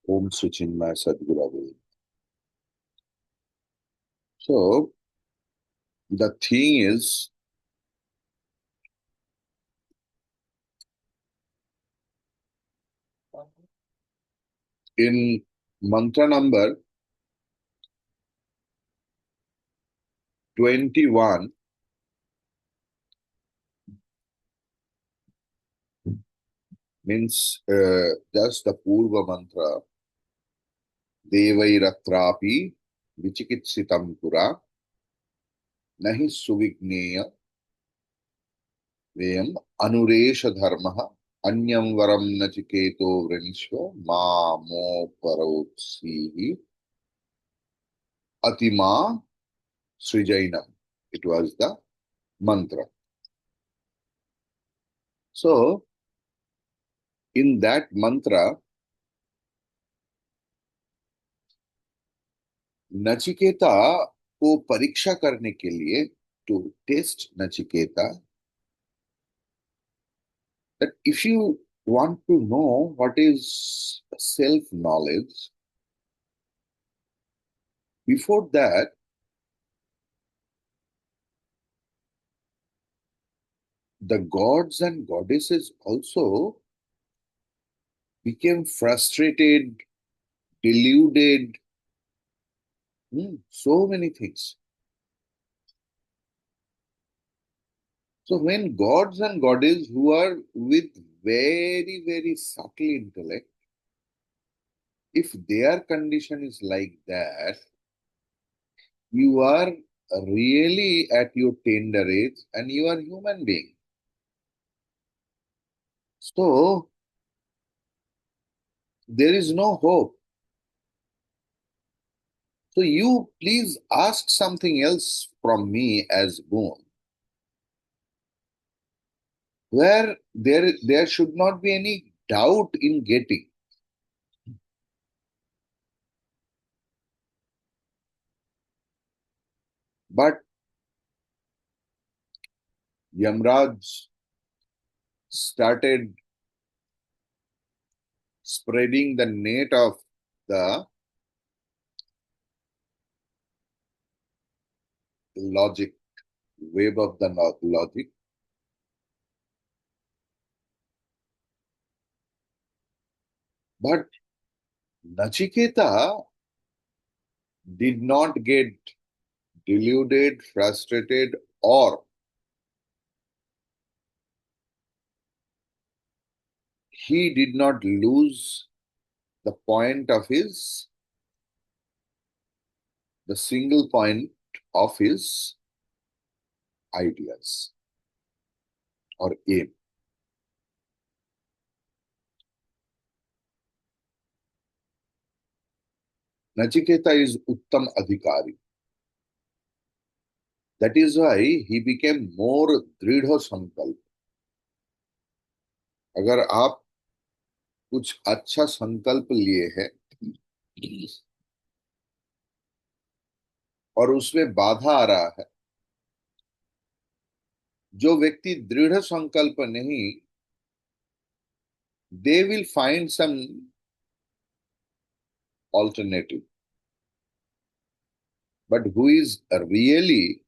Om Sri Chinmaya Sadgurave. So the thing is, in mantra number 21, means just the Purva mantra, Devairatrapi Vichikitsitam Pura Nahi Suvigneya Vayam Anuresha Dharmaha Anyam Varam Nachiketo Vrinishva Ma Mo Parotsihi Atima Srijainam. It was the mantra. So, in that mantra, Nachiketa को परीक्षा करने के लिए, to test Nachiketa, that if you want to know what is self knowledge, before that the gods and goddesses also became frustrated, deluded, so many things. So when gods and goddesses who are with very, very subtle intellect, if their condition is like that, you are really at your tender age and you are human being. So there is no hope. So you please ask something else from me as boon, where there should not be any doubt in getting. But Yamraj started spreading the net of the logic, web of the logic. But Nachiketa did not get deluded, frustrated, or he did not lose the point of the single point of his ideas or aim. Nachiketa is Uttam Adhikari. That is why he became more Dridha Sankalp. अगर आप कुछ अच्छा संकल्प लिए हैं और उसमें बाधा आ रहा है, जो व्यक्ति दृढ़ संकल्प नहीं, they will find some alternative. But who is really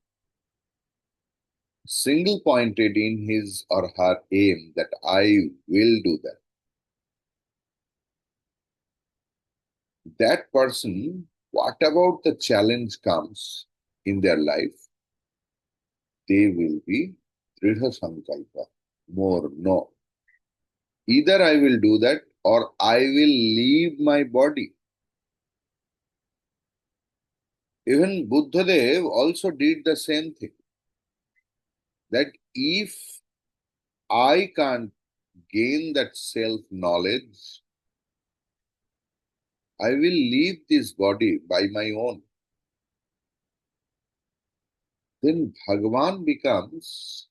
single pointed in his or her aim that I will do that, that person, what about the challenge comes in their life, they will be Dridha Sankalpa. More, no. Either I will do that or I will leave my body. Even Buddhadev also did the same thing. That if I can't gain that self knowledge, I will leave this body by my own. Then Bhagavan becomes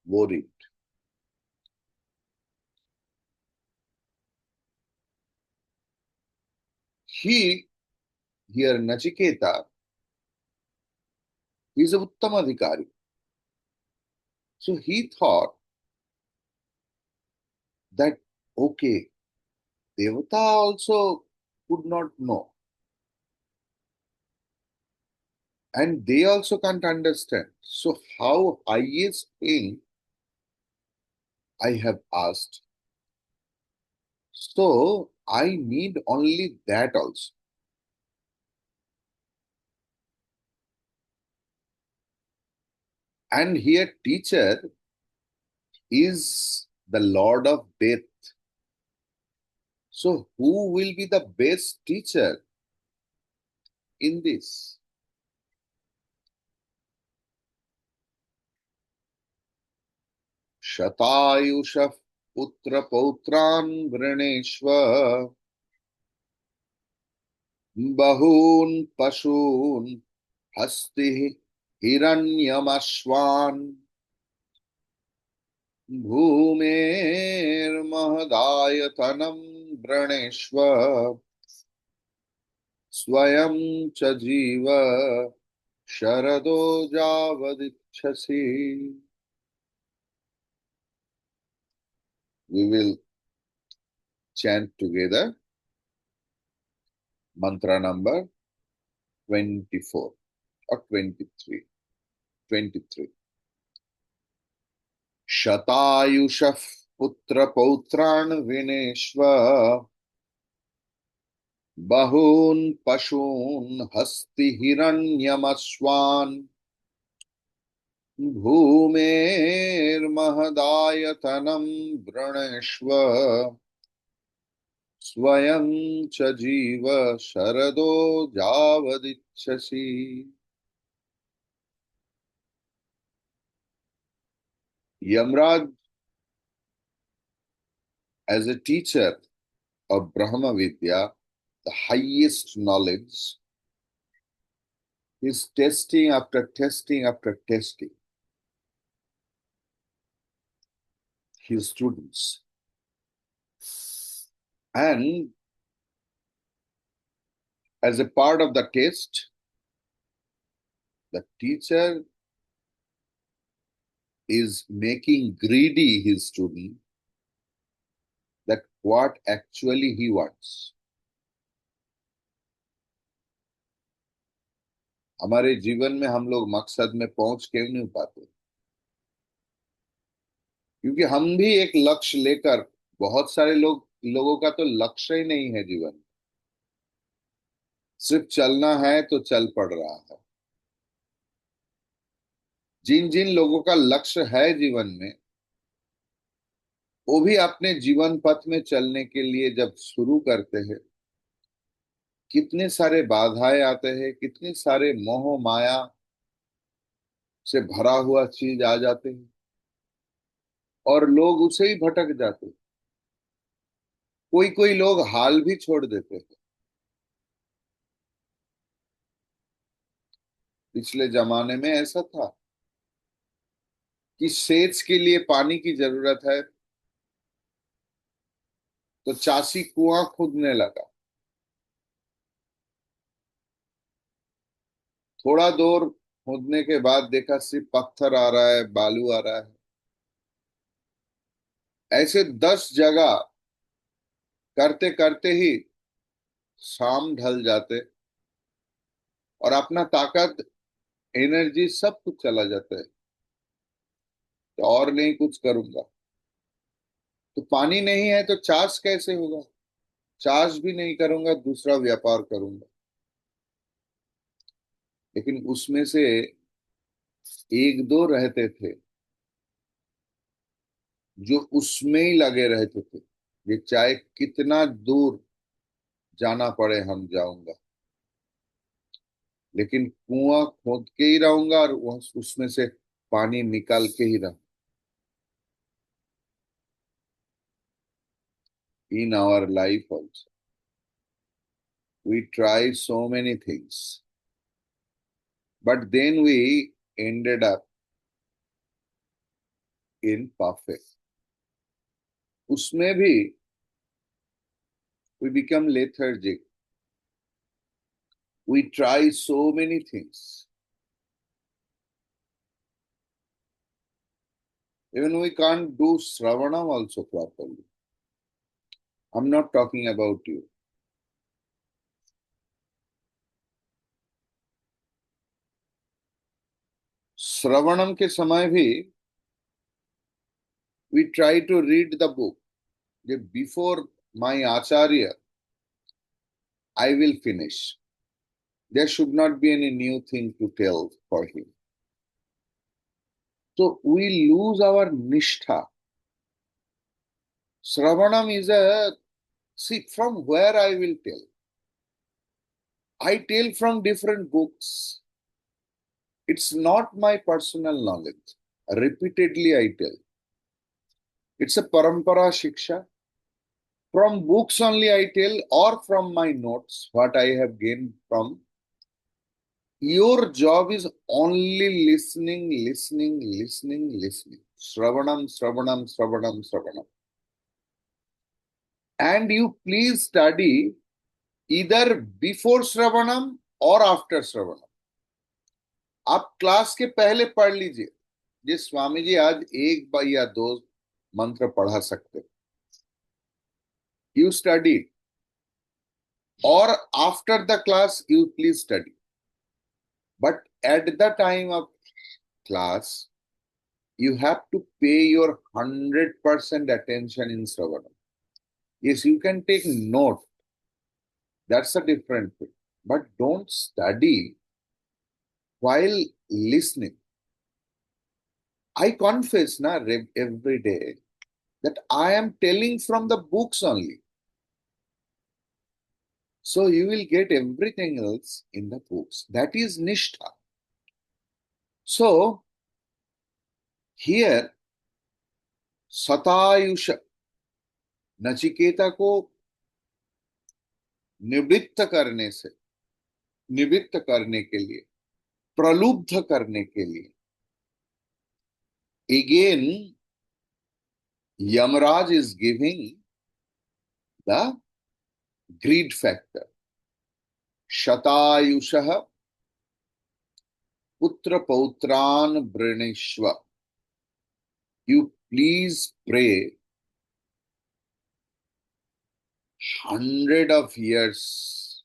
worried. He, here Nachiketa, is a Uttamadhikari. So he thought that, okay, Devata also could not know. And they also can't understand. So, how highest thing I have asked? So, I need only that also. And here, teacher is the Lord of death. So, who will be the best teacher in this? Shatayusha putra pautran vrineshva bahun pashun hasti hiranyamashwan भूमेर्महदायतनं व्रणेष्व स्वयं च जीव शरदो यावदिच्छसि. We will chant together mantra number 24 or 23. 23. Shatayushah putra pautran vineshva bahun pashun hasti hiranyamaswan भूमेर्महदायतनं वृणेष्व स्वयं च जीव शरदो यावदिच्छसि. Yamraj, as a teacher of Brahma Vidya, the highest knowledge, is testing after testing after testing his students. And as a part of the test, the teacher is making greedy his student that what actually he wants. हमारे जीवन में हम लोग मकसद में पहुंच क्यों नहीं पाते? क्योंकि हम भी एक लक्ष्य लेकर, बहुत सारे लोगों का तो लक्ष्य ही नहीं है जीवन में, सिर्फ चलना है तो चल पड़ रहा है. जिन जिन लोगों का लक्ष्य है जीवन में, वो भी अपने जीवन पथ में चलने के लिए जब शुरू करते हैं, कितने सारे बाधाएं आते हैं, कितने सारे मोह माया से भरा हुआ चीज आ जाते हैं और लोग उसे ही भटक जाते हैं. कोई कोई लोग हाल भी छोड़ देते हैं. पिछले जमाने में ऐसा था कि सेच के लिए पानी की जरूरत है तो चासी कुआं खोदने लगा. थोड़ा दूर खोदने के बाद देखा सिर्फ पत्थर आ रहा है, बालू आ रहा है. ऐसे 10 जगह करते करते ही शाम ढल जाते और अपना ताकत, एनर्जी सब कुछ चला जाता है. तो और नहीं कुछ करूंगा. तो पानी नहीं है तो चाष कैसे होगा? चाष भी नहीं करूंगा, दूसरा व्यापार करूंगा. लेकिन उसमें से एक दो रहते थे जो उसमें ही लगे रहते थे. ये चाहे कितना दूर जाना पड़े हम जाऊंगा, लेकिन कुआं खोद के ही रहूंगा और उसमें से पानी निकाल के ही रहूंगा. In our life also, we try so many things, but then we ended up in perfect. उसमें भी we become lethargic. We try so many things. Even we can't do Shravanam also properly. I'm not talking about you. श्रवणम के समय भी we try to read the book. Before my acharya, I will finish. There should not be any new thing to tell for him. So we lose our nishtha. Shravanam is a, see, from where I will tell. I tell from different books. It's not my personal knowledge. Repeatedly I tell. It's a parampara shiksha. From books only I tell, or from my notes, what I have gained from. Your job is only listening, listening, listening, listening. Shravanam, Shravanam, Shravanam, Shravanam. And you please study either before Shravanam or after Shravanam. आप class के पहले पढ़ लीजिए. ये स्वामी जी आज एक बार या दो मंत्र पढ़ा सकते. You study, or after the class you please study. But at the time of class, you have to pay your 100% attention in Shravanam. Yes, you can take note. That's a different thing. But don't study while listening. I confess every day that I am telling from the books only. So you will get everything else in the books. That is Nishtha. So here, Satayusha, Nachiketa को निवृत्त करने से, निवृत्त करने के लिए, प्रलुब्ध करने के लिए, again Yamraj is giving the greed factor. Shatayushah putra pautran vrinishva. You please pray 100 of years.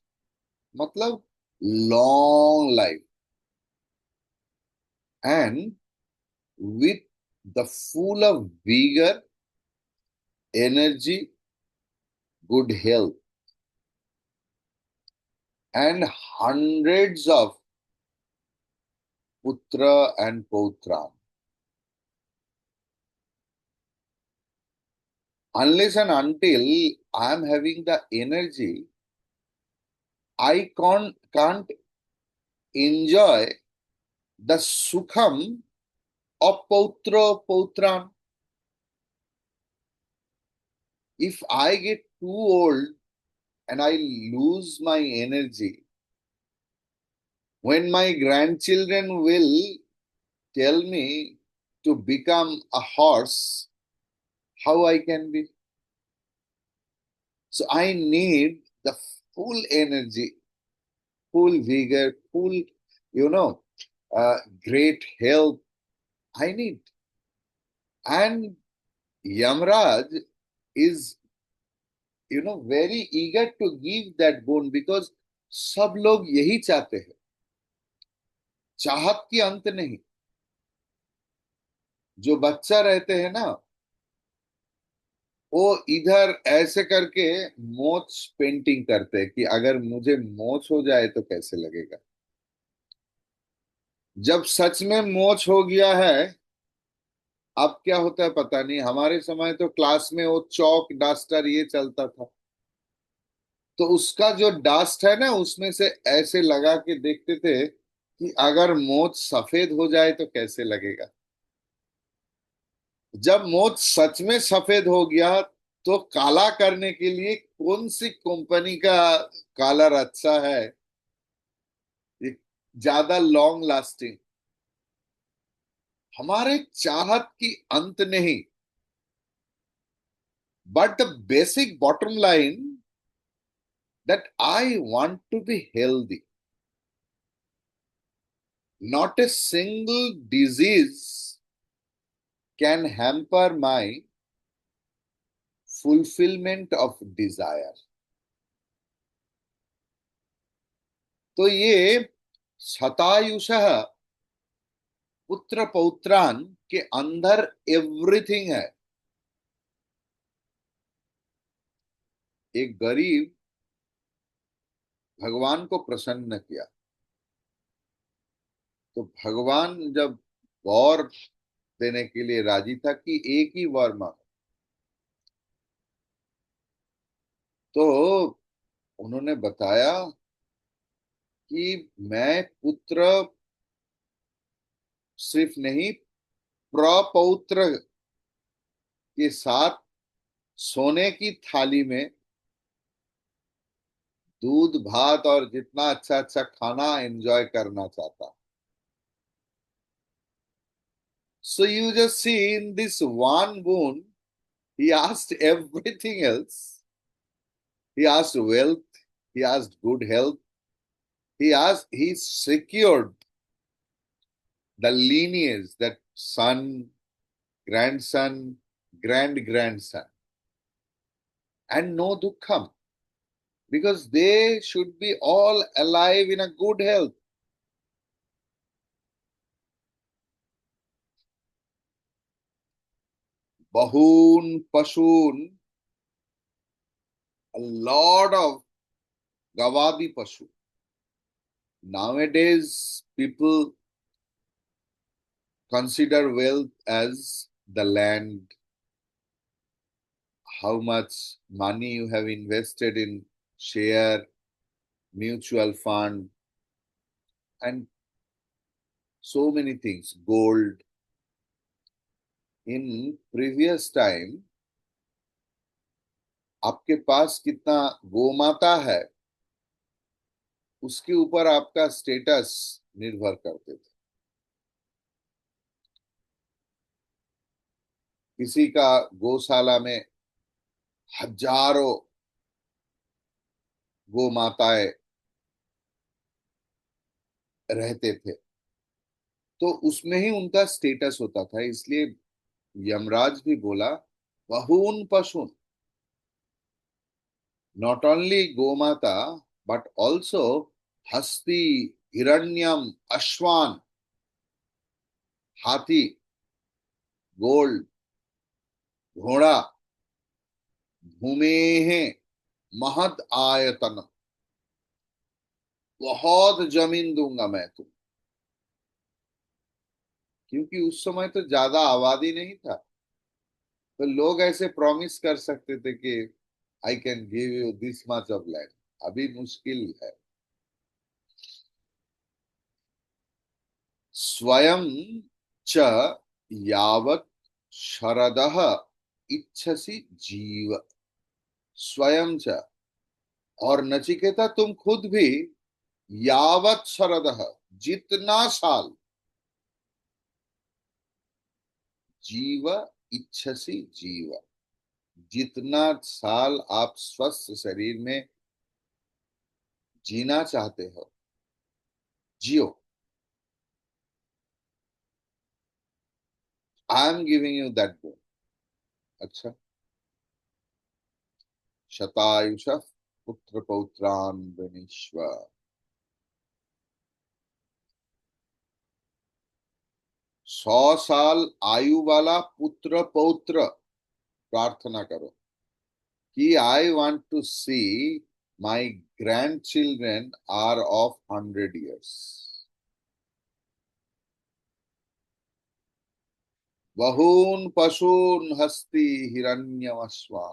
Matlab long life. And with the full of vigor, energy, good health, and hundreds of putra and pautran. Unless and until I am having the energy, I can't enjoy the sukham of pautra pautran. If I get too old and I lose my energy, when my grandchildren will tell me to become a horse, how I can be? So I need the full energy, full vigor, full, great health. I need. And Yamraj is, very eager to give that boon because सब लोग यही चाहते हैं. चाहत की अंत नहीं. जो बच्चा रहते हैं ना, वो इधर ऐसे करके मोच पेंटिंग करते हैं कि अगर मुझे मोच हो जाए तो कैसे लगेगा. जब सच में मोच हो गया है, अब क्या होता है पता नहीं. हमारे समय तो क्लास में वो चौक डस्टर ये चलता था, तो उसका जो डस्ट है ना, उसमें से ऐसे लगा के देखते थे कि अगर मोच सफेद हो जाए तो कैसे लगेगा. जब मोच सच में सफेद हो गया तो काला करने के लिए कौन सी कंपनी का कलर अच्छा है, ज्यादा लॉन्ग लास्टिंग. हमारे चाहत की अंत नहीं. But the basic bottom line that I want to be healthy. Not a single disease can hamper my fulfilment of desire. तो ये शतायुषः पुत्र पौत्रान के अंदर एवरीथिंग है। एक गरीब भगवान को प्रसन्न किया, तो भगवान जब वर देने के लिए राजी था कि एक ही वर मांगो, तो उन्होंने बताया कि मैं पुत्र सिर्फ नहीं, प्रपौत्र के साथ सोने की थाली में दूध भात और जितना अच्छा अच्छा खाना एंजॉय करना चाहता। So you just see in this one boon, he asked everything else. He asked wealth, he asked good health, he secured the lineage, that son, grandson, grand grandson, and no dukkham, because they should be all alive in a good health. Bahun, Pashun, a lot of Gawadi Pashu. Nowadays, people consider wealth as the land, how much money you have invested in share, mutual fund, and so many things, gold. In previous time, आपके पास कितना गोमाता है, उसके ऊपर आपका status निर्भर करते थे। किसी का गौशाला में हजारों गोमाताएं रहते थे, तो उसमें ही उनका स्टेटस होता था। इसलिए यमराज भी बोला, बहून पशुन, नॉट ओनली गोमाता बट ऑल्सो हस्ती, हिरण्यम, अश्वान, हाथी, गोल्ड, घोड़ा, भूमेह महद आयतन, बहुत जमीन दूंगा मैं तुम। क्योंकि उस समय तो ज्यादा आबादी नहीं था, तो लोग ऐसे प्रॉमिस कर सकते थे कि I can give you this much of land. अभी मुश्किल है। स्वयं च यावत् शरदः इच्छसि जीव, स्वयं च, और नचिकेता तुम खुद भी, यावत् शरदः, जितना साल, जीव इच्छसि जीव, जितना साल आप स्वस्थ शरीर में जीना चाहते हो, जियो। I am giving you that bone. अच्छा, शतायुष पुत्र पौत्रान वृणीष्व। 100 साल आयु वाला पुत्र पौत्र प्रार्थना करो कि I want to see my grandchildren are of 100 years। बहून पशून हस्ती हिरण्यमस्वा,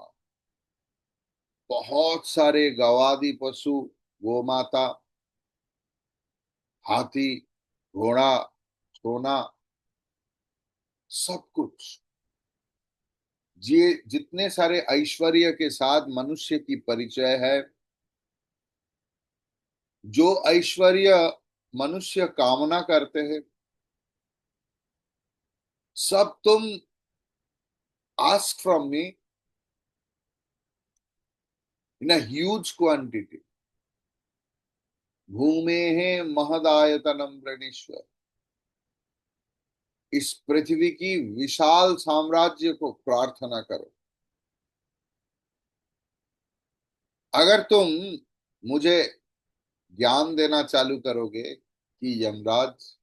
बहुत सारे गवादी पशु, गोमाता, हाथी, घोड़ा, सोना, सब कुछ। ये जितने सारे ऐश्वर्य के साथ मनुष्य की परिचय है, जो ऐश्वर्य मनुष्य कामना करते हैं, सब तुम ask from me in a huge quantity. भूमे महदायतनम प्रणीश्वर, इस पृथ्वी की विशाल साम्राज्य को प्रार्थना करो। अगर तुम मुझे ज्ञान देना चालू करोगे कि यमराज,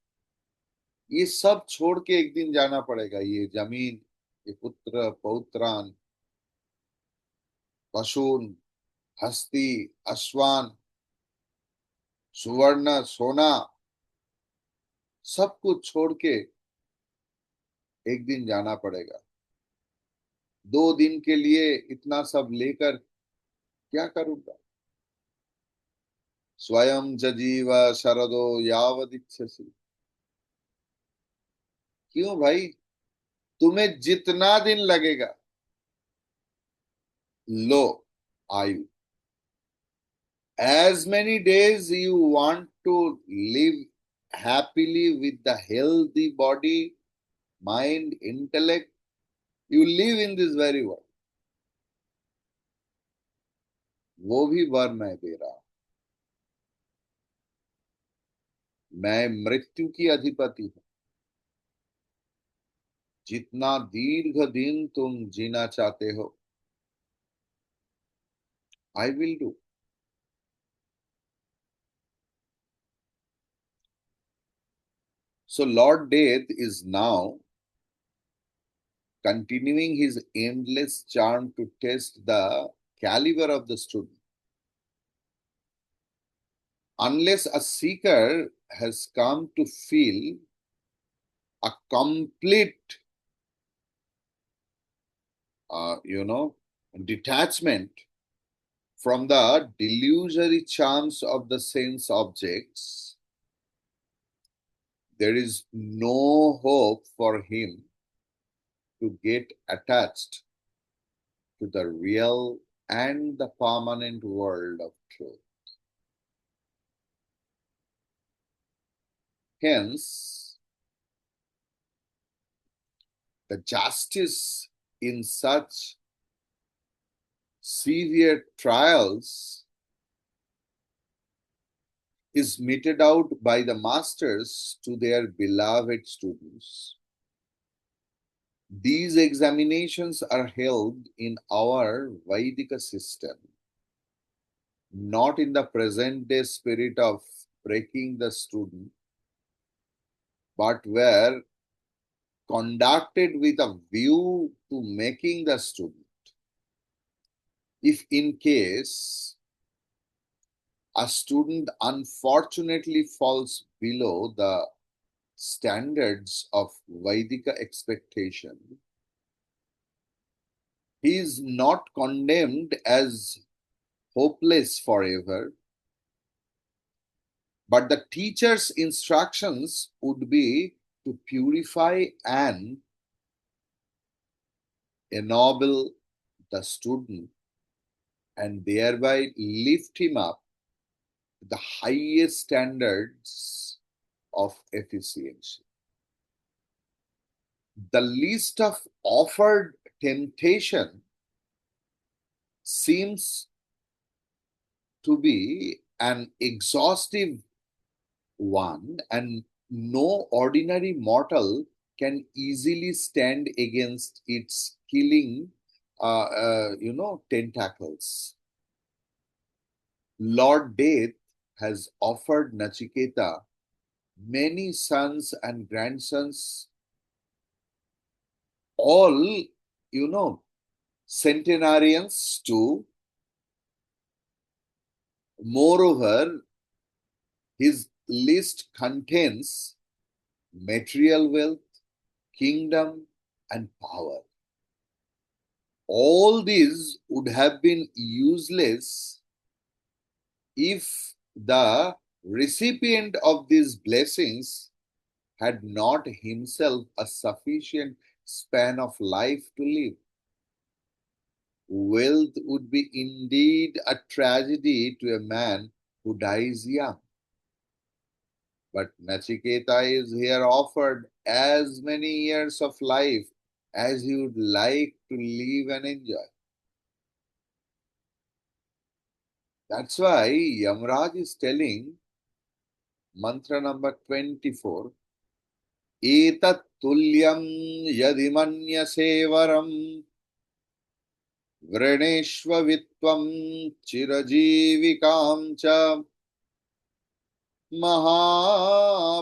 ये सब छोड़ के एक दिन जाना पड़ेगा, ये जमीन, ये पुत्र पौत्रान, पशून, हस्ती, अश्वान, सुवर्ण, सोना, सब कुछ छोड़ के एक दिन जाना पड़ेगा। 2 दिन के लिए इतना सब लेकर क्या करूंगा? स्वयं जजीव शरदो यावदिच्छसि। क्यों भाई? तुम्हें जितना दिन लगेगा, लो आयु, as many days you want to live happily with the healthy body, mind, intellect, you live in this very world। वो भी वर मैं दे रहा हूं। मैं मृत्यु की अधिपति हूं। जितना दीर्घ दिन तुम जीना चाहते हो, I will do. So Lord Death is now continuing his endless charm to test the caliber of the student. Unless a seeker has come to feel a complete, uh, you know, detachment from the delusory charms of the sense objects, there is no hope for him to get attached to the real and the permanent world of truth. Hence, the justice in such severe trials is meted out by the masters to their beloved students. These examinations are held in our Vaidika system, not in the present day spirit of breaking the student, but were conducted with a view to making the student. If in case a student unfortunately falls below the standards of Vaidika expectation, he is not condemned as hopeless forever, but the teacher's instructions would be to purify and ennoble the student and thereby lift him up to the highest standards of efficiency. The list of offered temptation seems to be an exhaustive one, and no ordinary mortal can easily stand against its killing, tentacles. Lord Death has offered Nachiketa many sons and grandsons, all, centenarians too. Moreover, his list contains material wealth, kingdom, and power. All these would have been useless if the recipient of these blessings had not himself a sufficient span of life to live. Wealth would be indeed a tragedy to a man who dies young. But Nachiketa is here offered as many years of life as he would like to live and enjoy. That's why Yamraj is telling, mantra number 24, Etat tulyam yadimanya sevaram वृणेष्व वित्वं चिरजीविकां च महाभूमौ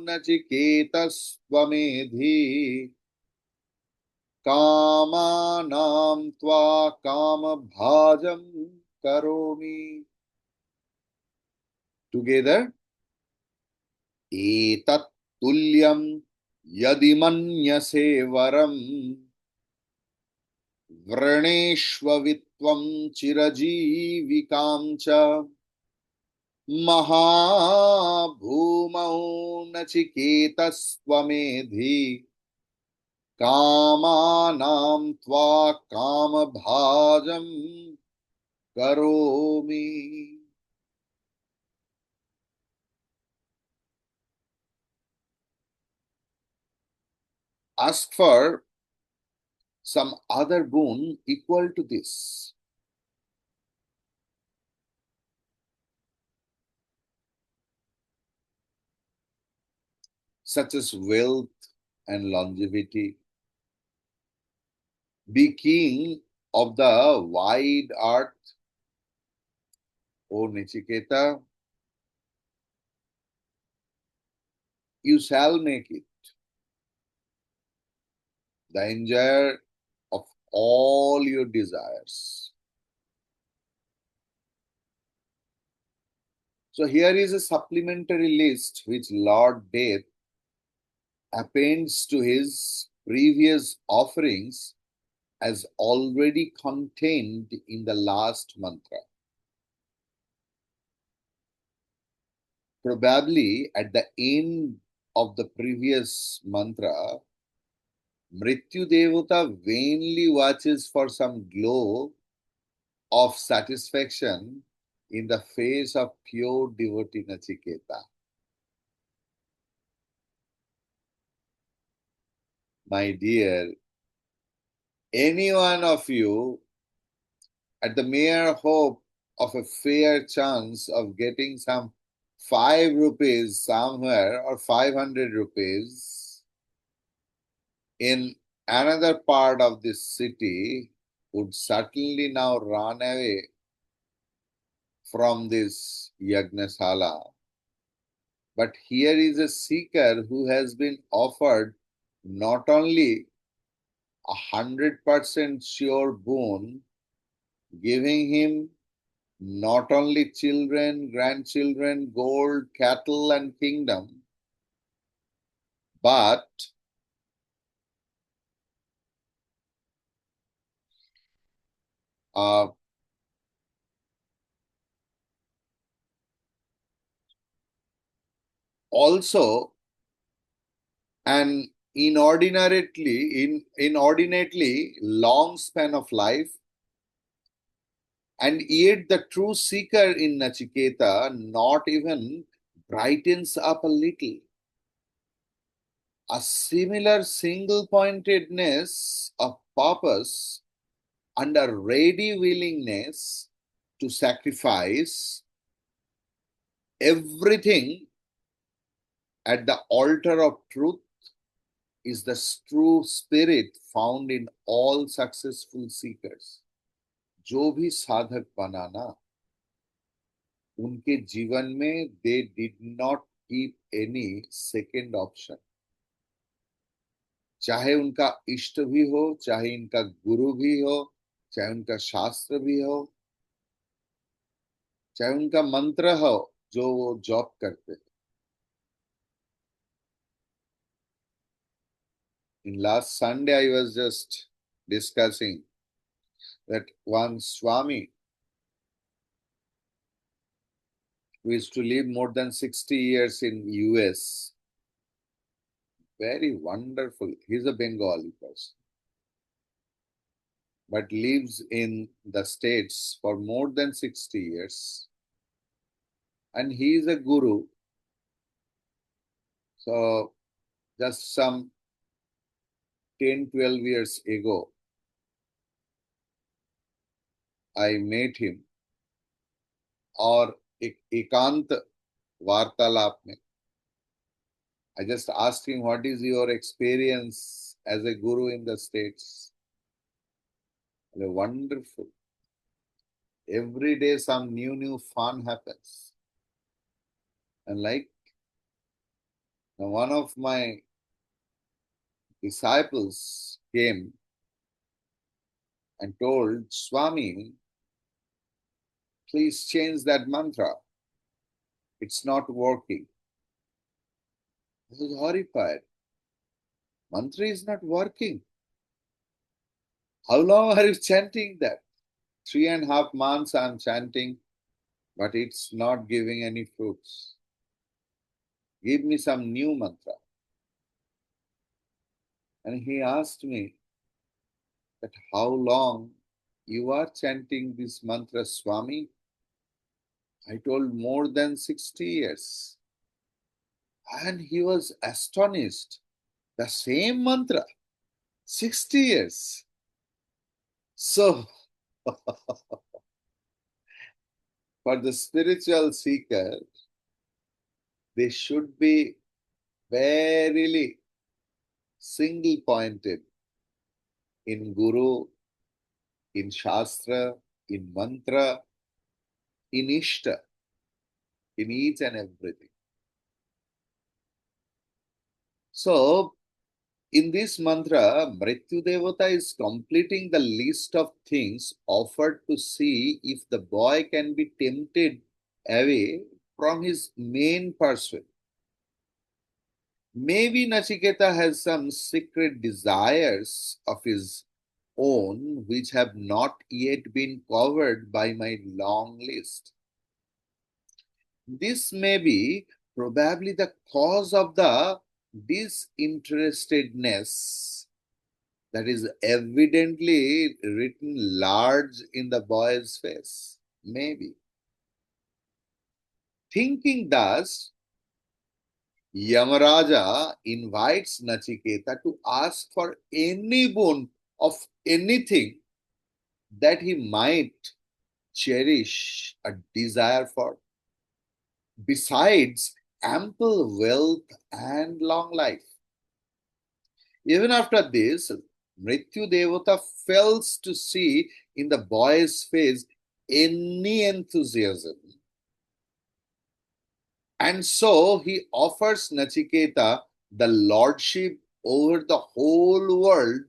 नचिकेतस्त्वमेधि कामानां त्वा कामभाजं करोमि. Together, एतत् तुल्यं यदि मन्यसे वरम् वृणेष्व वित्वं चिरजीविकां च महाभूमौ नचिकेतस्त्वमेधि कामानां त्वा कामभाजं करोमि. Ask for some other boon equal to this. Such as wealth and longevity. Be king of the wide earth, O Nichiketa. You shall make it the enjoyer of all your desires. So here is a supplementary list which Lord Death appends to his previous offerings as already contained in the last mantra. Probably at the end of the previous mantra, Mrityu Devata vainly watches for some glow of satisfaction in the face of pure devotee Nachiketa. My dear, any one of you, at the mere hope of a fair chance of getting some 5 rupees somewhere or 500 rupees in another part of this city, would certainly now run away from this Yagnasala. But here is a seeker who has been offered not only 100% sure boon, giving him not only children, grandchildren, gold, cattle, and kingdom, but also an inordinately long span of life, and yet the true seeker in Nachiketa not even brightens up a little. A similar single pointedness of purpose and a ready willingness to sacrifice everything at the altar of truth is the true spirit found in all successful seekers. जो भी साधक बना ना, उनके जीवन में they did not keep any second option. चाहे उनका इष्ट भी हो, चाहे इनका गुरु भी हो, चाहे उनका शास्त्र भी हो, चाहे उनका मंत्र हो जो वो जॉब करते हैं. In last Sunday, I was just discussing that one Swami who used to live more than 60 years in US, very wonderful. He's a Bengali person, but lives in the States for more than 60 years. And he is a guru. So just some 10, 12 years ago, I met him और एकांत वार्तालाप में I just asked him, what is your experience as a guru in the States? Wonderful. Every day some new fun happens. And like one of my disciples came and told Swami, please change that mantra. It's not working. I was horrified. Mantra is not working. How long are you chanting that? 3.5 months I'm chanting, but it's not giving any fruits. Give me some new mantra. And he asked me that how long you are chanting this mantra, Swami? I told more than 60 years. And he was astonished. The same mantra, 60 years. So, for the spiritual seeker, they should be verily single pointed in Guru, in Shastra, in Mantra, in Ishta, in each and everything. So, in this mantra, Mrityu Devata is completing the list of things offered to see if the boy can be tempted away from his main pursuit. Maybe Nachiketa has some secret desires of his own which have not yet been covered by my long list. This may be probably the cause of the disinterestedness that is evidently written large in the boy's face. Maybe. Thinking thus, Yamaraja invites Nachiketa to ask for any boon of anything that he might cherish a desire for, besides ample wealth and long life. Even after this, Mrityu Devata fails to see in the boy's face any enthusiasm. And so he offers Nachiketa the lordship over the whole world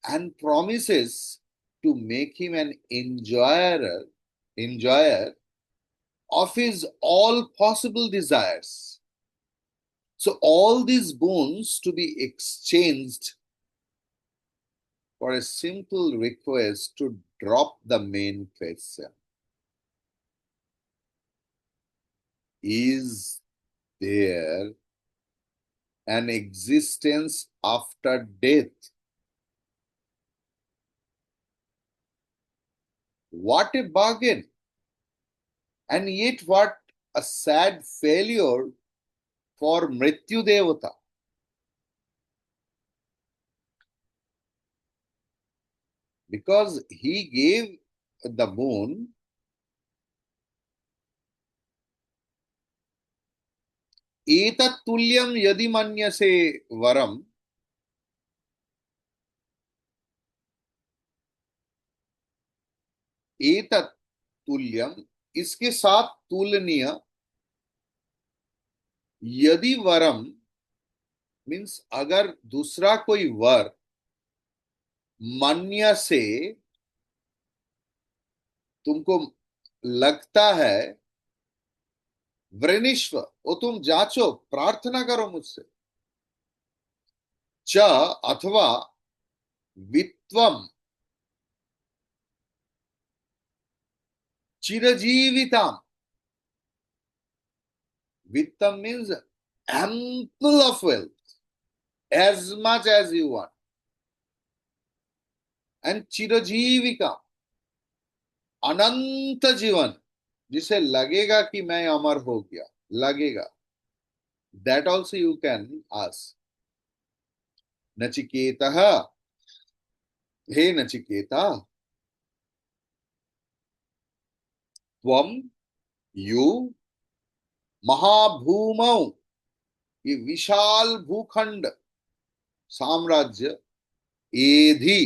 and promises to make him an enjoyer of his all possible desires. So all these boons to be exchanged for a simple request to drop the main question. Is there an existence after death? What a bargain! And yet what a sad failure for Mrityu Devata. Because he gave the boon etat tulyam yadi manyase varam एतत् तुल्यम इसके साथ तुलनीय यदि वरम means अगर दूसरा कोई वर मन्य से तुमको लगता है वृनिश्व वो तुम जांचो प्रार्थना करो मुझसे च अथवा वित्वम चिरजीविताम Vittam means ample of wealth, as much as you want. And चिरजीविका, अनंत जीवन, जिसे लगेगा कि मैं अमर हो गया, लगेगा. That also you can ask. नचिकेतः, हे नचिकेता, त्वम, you, महाभूमौ, ये विशाल भूखंड साम्राज्य एधि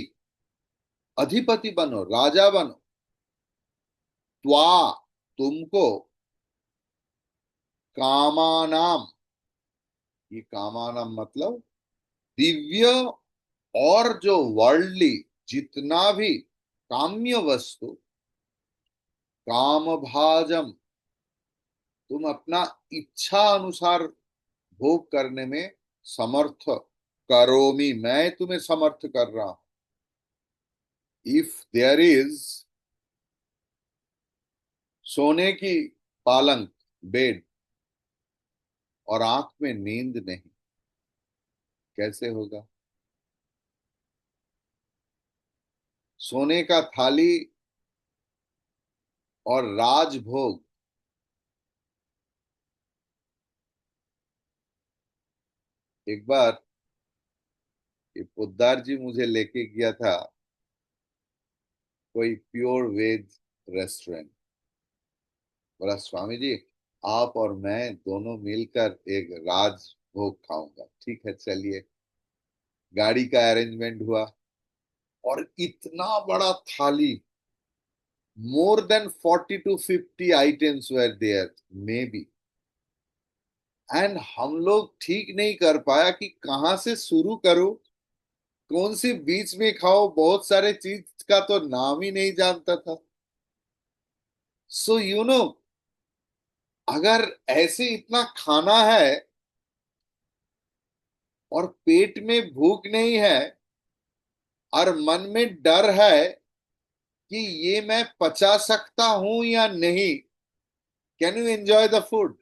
अधिपति बनो, राजा बनो। त्वा, तुमको, कामानाम, ये कामानाम मतलब दिव्य और जो वर्ल्डली जितना भी काम्य वस्तु, काम भाजम, तुम अपना इच्छा अनुसार भोग करने में समर्थ, करोमि, मैं तुम्हें समर्थ कर रहा हूं। इफ देयर इज सोने की पालंक, बेड, और आंख में नींद नहीं, कैसे होगा? सोने का थाली और राजभोग। एक बार ये पोद्दार जी मुझे लेके गया था कोई प्योर वेज रेस्टोरेंट। बोला, स्वामी जी आप और मैं दोनों मिलकर एक राजभोग खाऊंगा। ठीक है चलिए। गाड़ी का अरेंजमेंट हुआ और इतना बड़ा थाली, more than 40 to 50 items were there maybe. And हम लोग ठीक नहीं कर पाया कि कहाँ से शुरू करूं, कौन सी बीच में खाओ, बहुत सारे चीज का तो नाम ही नहीं जानता था। सो अगर ऐसे इतना खाना है और पेट में भूख नहीं है और मन में डर है कि ये मैं पचा सकता हूं या नहीं, can you enjoy the food?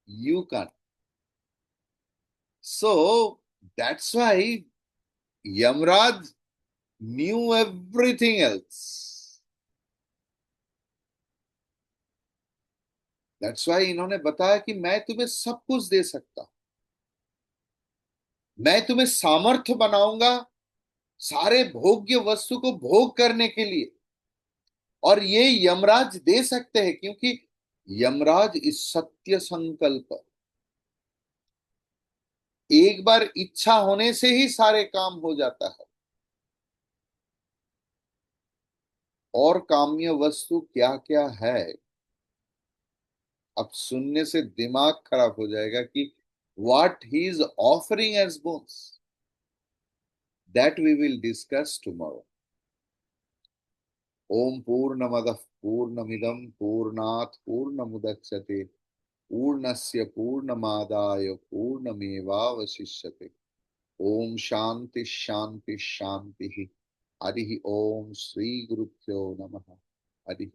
You can. So that's why Yamraj knew everything else. That's why इन्होंने बताया कि मैं तुम्हें सब कुछ दे सकता हूं, मैं तुम्हें सामर्थ्य बनाऊंगा सारे भोग्य वस्तु को भोग करने के लिए। और ये यमराज दे सकते हैं क्योंकि यमराज इस सत्य संकल्प, एक बार इच्छा होने से ही सारे काम हो जाता है। और काम्य वस्तु क्या क्या है, अब सुनने से दिमाग खराब हो जाएगा कि what he is offering as bones, that we will discuss tomorrow. ओम पूर्णमदः पूर्णमिदं पूर्णात् पूर्णमुदच्यते पूर्णस्य पूर्णमादाय पूर्णमेवावशिष्यते। ओम शांति शांति शांति। हरि ओम, श्री गुरुभ्यो नमः। हरि